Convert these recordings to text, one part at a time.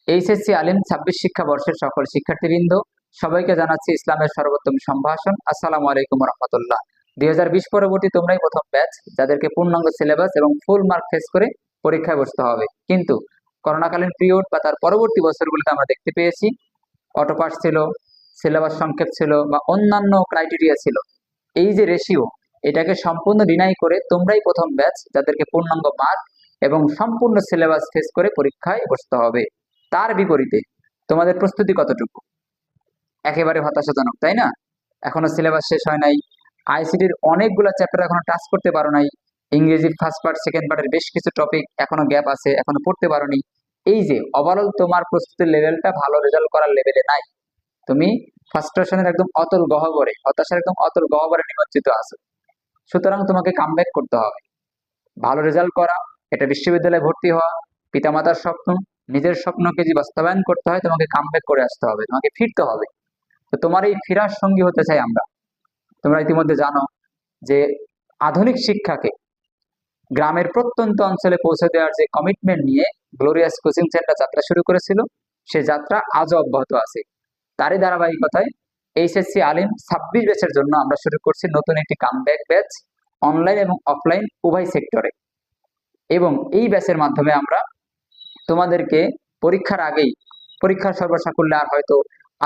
HSC আলিম ২৬ শিক্ষাবর্ষের সকল শিক্ষার্থীবৃন্দ, সবাইকে জানাচ্ছি ইসলামের সর্বোত্তম সম্ভাষণ। আসসালামু আলাইকুম রহমতুল্লাহ। ২০২০ পরবর্তী তোমরাই প্রথম ব্যাচ যাদেরকে পূর্ণাঙ্গ সিলেবাস এবং ফুল মার্ক ফেস করে পরীক্ষায় বসতে হবে। কিন্তু করোনাকালীন পিরিয়ড বা তার পরবর্তী বছরগুলিতে আমরা দেখতে পেয়েছি অটোপাস ছিল, সিলেবাস সংক্ষেপ ছিল বা অন্যান্য ক্রাইটেরিয়া ছিল। এই যে রেশিও, এটাকে সম্পূর্ণ ডিনাই করে তোমরাই প্রথম ব্যাচ যাদেরকে পূর্ণাঙ্গ মার্ক এবং সম্পূর্ণ সিলেবাস ফেস করে পরীক্ষায় বসতে হবে। তার বিপরীতে তোমাদের প্রস্তুতি কতটুকু? একেবারে হতাশাজনক, তাই না? এখনো সিলেবাস শেষ হয় নাই, আইসিটির অনেকগুলো চ্যাপ্টার এখনো টাচ করতে পারো নাই, ইংরেজির ফার্স্ট পার্ট সেকেন্ড পার্টের বেশ কিছু টপিক এখনো গ্যাপ আছে, এখনো পড়তে পারোনি। এই যে ওভারঅল তোমার প্রস্তুতির লেভেলটা ভালো রেজাল্ট করার লেভেলে নাই। তুমি ফ্রাস্ট্রেশনের একদম অতল গহ্বরে, হতাশার একদম অতল গহ্বরে নিমজ্জিত আছো। সুতরাং তোমাকে কামব্যাক করতে হবে, ভালো রেজাল্ট করা, এটা বিশ্ববিদ্যালয়ে ভর্তি হওয়া, পিতামাতার স্বপ্ন, নিজের স্বপ্নকে যে বাস্তবায়ন করতে হয়, তোমাকে কামব্যাক করে আসতে হবে, তোমাকে ফিরতে হবে। তো তোমার এই ফেরার সঙ্গী হতে চাই আমরা। তোমরা ইতিমধ্যে জানো যে আধুনিক শিক্ষাকে গ্রামের প্রত্যন্ত অঞ্চলে পৌঁছে দেওয়ার যে কমিটমেন্ট নিয়ে গ্লোরিয়াস কোচিং সেন্টার যাত্রা শুরু করেছিল, সে যাত্রা আজও অব্যাহত আছে। তারই ধারাবাহিকতায় এইচএসসি আলিম ২৬ ব্যাচের জন্য আমরা শুরু করছি নতুন একটি কামব্যাক ব্যাচ, অনলাইন এবং অফলাইন উভয় সেক্টরে। এবং এই ব্যাচের মাধ্যমে আমরা তোমাদেরকে পরীক্ষার আগেই, পরীক্ষার সর্বসাকুল্যে আর হয়তো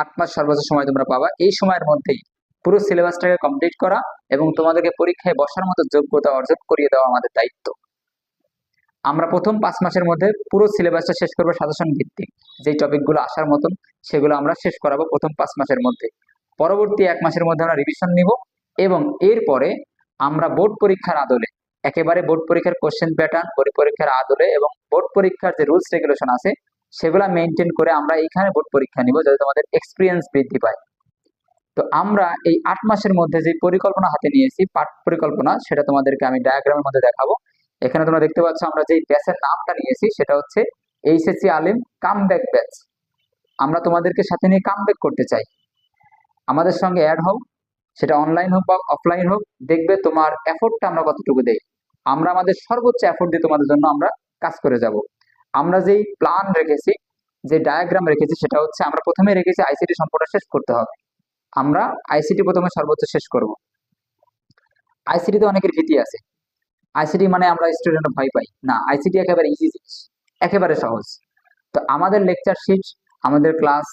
৮ মাস সর্বোচ্চ সময় তোমরা পাবা, এই সময়ের মধ্যেই পুরো সিলেবাসটাকে কমপ্লিট করা এবং তোমাদেরকে পরীক্ষায় বসার মতো যোগ্যতা অর্জন করিয়ে দেওয়া আমাদের দায়িত্ব। আমরা প্রথম ৫ মাসের মধ্যে পুরো সিলেবাসটা শেষ করবো সাজেশন ভিত্তিক, যেই টপিকগুলো আসার মতন সেগুলো আমরা শেষ করাবো প্রথম ৫ মাসের মধ্যে। পরবর্তী ১ মাসের মধ্যে আমরা রিভিশন নিব এবং এরপরে আমরা বোর্ড পরীক্ষার আদলে, একেবারে বোর্ড পরীক্ষার কোশ্চেন প্যাটার্ন, বোর্ড পরীক্ষার আদলে এবং বোর্ড পরীক্ষার যে রুলস রেগুলেশন আছে সেগুলা মেনটেন করে আমরা এইখানে বোর্ড পরীক্ষা নিব, যাতে তোমাদের এক্সপিরিয়েন্স বৃদ্ধি পায়। তো আমরা এই ৮ মাসের মধ্যে যে পরিকল্পনা হাতে নিয়েছি, পাঠ পরিকল্পনা, সেটা তোমাদেরকে আমি ডায়াগ্রামের মধ্যে দেখাবো। এখানে তোমরা দেখতে পাচ্ছ আমরা যে ব্যাচের নামটা নিয়েছি সেটা হচ্ছে এইচএসসি আলিম কামব্যাক ব্যাচ। আমরা তোমাদেরকে সাথে নিয়ে কামব্যাক করতে চাই। আমাদের সঙ্গে অ্যাড হও, সেটা অনলাইন হোক বা অফলাইন হোক। দেখবে তোমার এফোর্টটা আমরা কতটুকু দেই। আমরা আমাদের সর্বোচ্চ এফোর্ট দিয়ে তোমাদের জন্য আমরা কাজ করে যাব। আমরা যেই প্ল্যান রেখেছি, যে ডায়াগ্রাম রেখেছি, সেটা হচ্ছে আমরা প্রথমে রেখেছি আইসিটি সম্পূর্ণ শেষ করতে হবে। আমরা আইসিটি প্রথমে সর্বোচ্চ শেষ করব। আইসিটিতে অনেকের ভীতি আছে, আইসিটি মানে আমরা স্টুডেন্ট ভয় পাই না। আইসিটি একেবারে ইজি জিনিস, একেবারে সহজ। তো আমাদের লেকচার শিট, আমাদের ক্লাস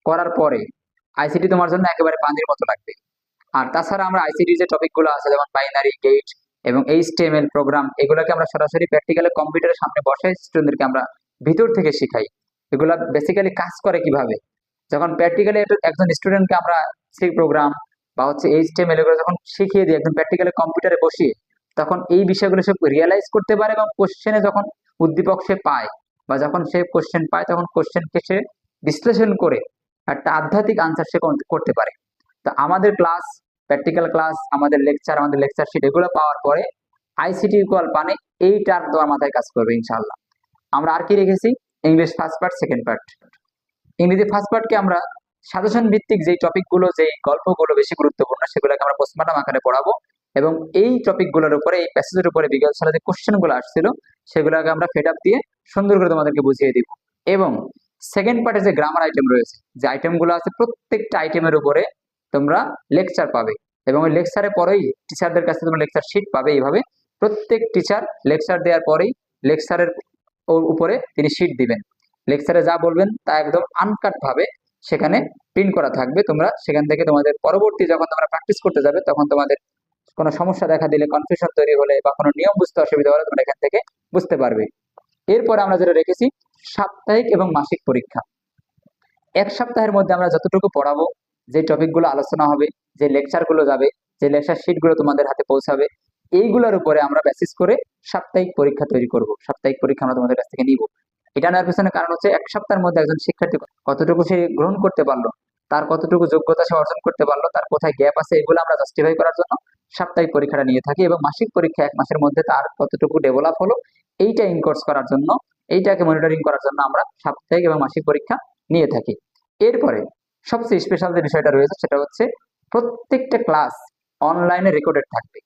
করার পরে আইসিটি তোমার জন্য একেবারে পানির মতো লাগবে। আর তাছাড়া আমরা আইসিটি যে টপিকগুলো আছে, যেমন বাইনারি, গেট এবং এইচটিএমএল প্রোগ্রাম, এগুলোকে আমরা সরাসরি প্র্যাকটিক্যালি কম্পিউটারের সামনে বসে স্টুডেন্টদেরকে আমরা ভিতর থেকে শেখাই। এগুলা বেসিক্যালি কাজ করে কিভাবে। যখন প্র্যাকটিক্যালি একজন স্টুডেন্টকে আমরা সি প্রোগ্রাম বা হচ্ছে এইচটিএমএল এগুলো যখন শিখিয়ে দিই একদম প্র্যাকটিক্যালি কম্পিউটারে বসিয়ে, তখন এই বিষয়গুলো সে রিয়েলাইজ করতে পারে এবং কোশ্চেনে যখন উদ্দীপক সে পায় বা যখন সে কোশ্চেন পায়, তখন কোশ্চেনকে সে বিশ্লেষণ করে একটা আধ্যাত্মিক আনসার সে করতে পারে। তো আমাদের ক্লাস, প্র্যাকটিক্যাল ক্লাস, আমাদের লেকচার শিট, এগুলো পাওয়ার পরে আইসিটি ইকুয়াল পানে এইটা তোমার মাথায় কাজ করবে ইনশাআল্লাহ। আমরা আর কি রেখেছি? English first part second part. ইংরেজি ফার্স্ট পার্টকে আমরা সাজেশন ভিত্তিক যেই টপিকগুলো, যেই গল্পগুলো বেশি গুরুত্বপূর্ণ, সেগুলোকে আমরা পোস্টমর্টম আকারে পড়াবো এবং এই টপিকগুলোর উপরে, এই প্যাসেজের উপরে বিগত সালে যে কোশ্চেনগুলো আসছিল সেগুলোকে আমরা ফেড আপ দিয়ে সুন্দর করে তোমাদেরকে বুঝিয়ে দিব। এবং সেকেন্ড পার্টে যে গ্রামার আইটেম রয়েছে, যে আইটেমগুলো আছে, প্রত্যেকটা আইটেমের উপরে তোমরা লেকচার পাবে এবং ওই লেকচারের পরেই টিচারদের কাছে তোমরা লেকচার শিট পাবে। এইভাবে প্রত্যেক টিচার লেকচার দেওয়ার পরেই লেকচারের উপরে তিনি শিট দিবেন। লেকচারে যা বলবেন তা একদম আনকাট ভাবে সেখানে প্রিন্ট করা থাকবে। তোমরা সেখান থেকে তোমাদের পরবর্তী যখন তোমরা প্র্যাকটিস করতে যাবে, তখন তোমাদের কোনো সমস্যা দেখা দিলে, কনফিউশন তৈরি হলে বা কোনো নিয়ম বুঝতে অসুবিধা হলে তোমরা এখান থেকে বুঝতে পারবে। এরপরে আমরা যেটা রেখেছি সাপ্তাহিক এবং মাসিক পরীক্ষা। ১ সপ্তাহের মধ্যে আমরা যতটুকু পড়াবো, যে টপিকগুলো আলোচনা হবে, যে লেকচারগুলো যাবে, যে লেকচার শিটগুলো তোমাদের হাতে পৌঁছাবে, এইগুলোর উপরে আমরা বেসিস করে সাপ্তাহিক পরীক্ষা তৈরি করব। সাপ্তাহিক পরীক্ষা আমরা তোমাদের কাছ থেকে নিব। এটা নেওয়ার পিছনে কারণ হচ্ছে ১ সপ্তাহের মধ্যে একজন শিক্ষার্থী কতটুকু সে গ্রহণ করতে পারলো, তার কতটুকু যোগ্যতা সে অর্জন করতে পারলো, তার কোথায় গ্যাপ আছে, এগুলো আমরা জাস্টিফাই করার জন্য সাপ্তাহিক পরীক্ষাটা নিয়ে থাকি। এবং মাসিক পরীক্ষা ১ মাসের মধ্যে তার কতটুকু ডেভেলপ হলো, এইটা ইনকোর্স করার জন্য, এইটাকে মনিটরিং করার জন্য আমরা সাপ্তাহিক এবং মাসিক পরীক্ষা নিয়ে থাকি। এরপরে সবচেয়ে স্পেশাল যে বিষয়টা রয়েছে সেটা হচ্ছে প্রত্যেকটা ক্লাস অনলাইনে রেকর্ডেড থাকবে।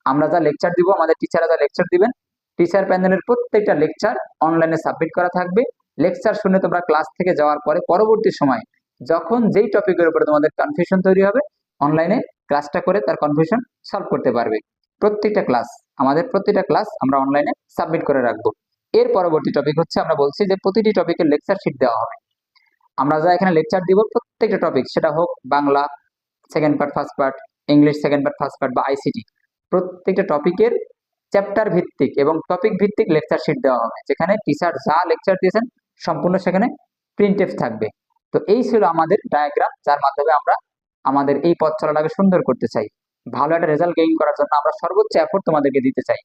আমরা যা লেকচার দিব, আমাদের টিচাররা যা লেকচার দিবেন, টিচার প্যানেলের প্রত্যেকটা লেকচার অনলাইনে সাবমিট করা থাকবে। লেকচার শুনে তোমরা ক্লাস থেকে যাওয়ার পরে পরবর্তী সময় যখন যেই টপিকের উপরে তোমাদের কনফিউশন তৈরি হবে, অনলাইনে ক্লাসটা করে তার কনফিউশন সলভ করতে পারবে। আমাদের প্রত্যেকটা ক্লাস আমরা অনলাইনে সাবমিট করে রাখবো। এর পরবর্তী টপিক হচ্ছে, আমরা বলছি যে প্রতিটি টপিকের লেকচার শিট দেওয়া হবে। আমরা যা এখানে লেকচার দিব প্রত্যেকটা টপিক, সেটা হোক Bangla second part first part, English second part first part বা আইসিটি, প্রত্যেকটা টপিকের চ্যাপ্টার ভিত্তিক এবং টপিক ভিত্তিক লেকচার শিট দেওয়া হবে, যেখানে টিচার যা লেকচার দিয়েছেন সম্পূর্ণ সেখানে প্রিন্টেড থাকবে। তো এই ছিল আমাদের ডায়াগ্রাম, যার মাধ্যমে আমরা আমাদের এই পথ চলাটাকে সুন্দর করতে চাই। ভালো একটা রেজাল্ট গেইন করার জন্য আমরা সর্বোচ্চ এফোর্ট তোমাদেরকে দিতে চাই।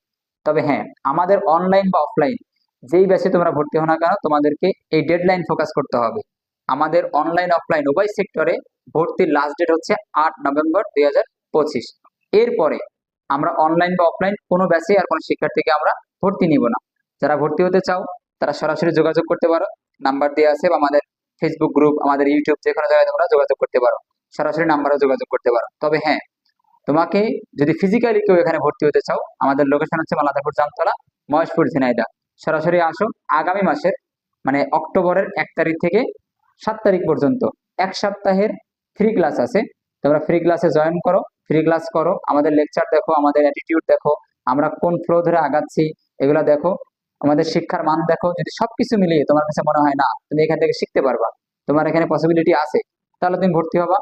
তবে হ্যাঁ, আমাদের অনলাইন বা অফলাইন যেই ব্যাচে তোমরা ভর্তি হও না কেন, তোমাদেরকে এই ডেডলাইন ফোকাস করতে হবে। আমাদের অনলাইন অফলাইন উভয় সেক্টরে ভর্তির লাস্ট ডেট হচ্ছে 8 নভেম্বর 2025। এরপরে আমরা অনলাইন বা অফলাইন কোনো ব্যাচে আর কোনো শিক্ষার্থীকে আমরা ভর্তি নিব না। যারা ভর্তি হতে চাও তারা সরাসরি যোগাযোগ করতে পারো, নাম্বার দেওয়া আছে, বা আমাদের ফেসবুক গ্রুপ, আমাদের ইউটিউব, যে কোনো জায়গায় তোমরা যোগাযোগ করতে পারো, সরাসরি নাম্বারে যোগাযোগ করতে পারো। তবে হ্যাঁ, তোমাকে যদি ফিজিক্যালি কেউ এখানে ভর্তি হতে চাও, আমাদের লোকেশন হচ্ছে মালাদাপুর জামতলা, মহেশপুর, ঝিনাইদহ। সরাসরি আসো। আগামী মাসের মানে অক্টোবরের 1 তারিখ থেকে 7 তারিখ পর্যন্ত 1 সপ্তাহের ফ্রি ক্লাস আছে। তোমরা ফ্রি ক্লাসে জয়েন করো, ফ্রি ক্লাস করো, আমাদের লেকচার দেখো, আমাদের অ্যাটিটিউড দেখো, আমরা কোন ফ্লো ধরে আগাচ্ছি এগুলো দেখো, আমাদের শিক্ষার মান দেখো। যদি সবকিছু মিলিয়ে তোমার কাছে মনে হয় না তুমি এখান থেকে শিখতে পারবা, তোমার এখানে পসিবিলিটি আছে, তাহলে তুমি ভর্তি হবা।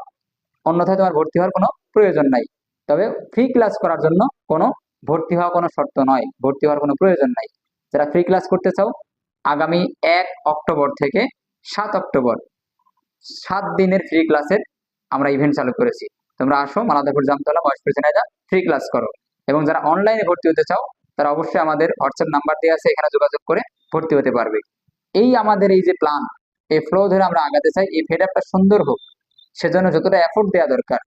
অন্যথায় তোমার ভর্তি হওয়ার কোনো প্রয়োজন নাই। তবে ফ্রি ক্লাস করার জন্য কোনো ভর্তি হওয়া কোনো শর্ত নয়, ভর্তি হওয়ার কোনো প্রয়োজন নাই। যারা ফ্রি ক্লাস করতে চাও, আগামী 1 অক্টোবর থেকে 7 অক্টোবর 7 দিনের ফ্রি ক্লাসের আমরা ইভেন্ট চালু করেছি। তোমরা আসো, মালাদাপুর জামতলা, মহেশপুর, ঝিনাইদহ, ফ্রি ক্লাস করো। এবং যারা অনলাইনে ভর্তি হতে চাও তারা অবশ্যই আমাদের হোয়াটসঅ্যাপ নাম্বার দেওয়া আছে, এখানে যোগাযোগ করে ভর্তি হতে পারবে। এই আমাদের এই যে প্ল্যান, এই ফ্লো ধরে আমরা আগাতে চাই, এই ফেডআপটা সুন্দর হোক, সেজন্য যতটা এফোর্ট দেওয়া দরকার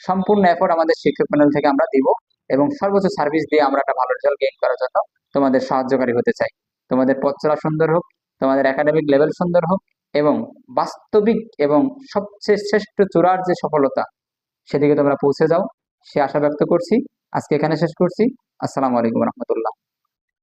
সম্পূর্ণ এফোর্ট আমাদের শিক্ষক প্যানেল থেকে আমরা দিব, এবং সর্বোচ্চ সার্ভিস দিয়ে আমরা একটা ভালো রেজাল্ট গেইন করার জন্য তোমাদের সাহায্যকারী হতে চাই। তোমাদের পথ চলা সুন্দর হোক, তোমাদের একাডেমিক লেভেল সুন্দর হোক, এবং বাস্তবিক এবং সবচেয়ে শ্রেষ্ঠ চূড়ার যে সফলতা সেদিকে তোমরা পৌঁছে যাও, সে আশা ব্যক্ত করছি। আজকে এখানে শেষ করছি। আসসালামু আলাইকুম রহমতুল্লাহ।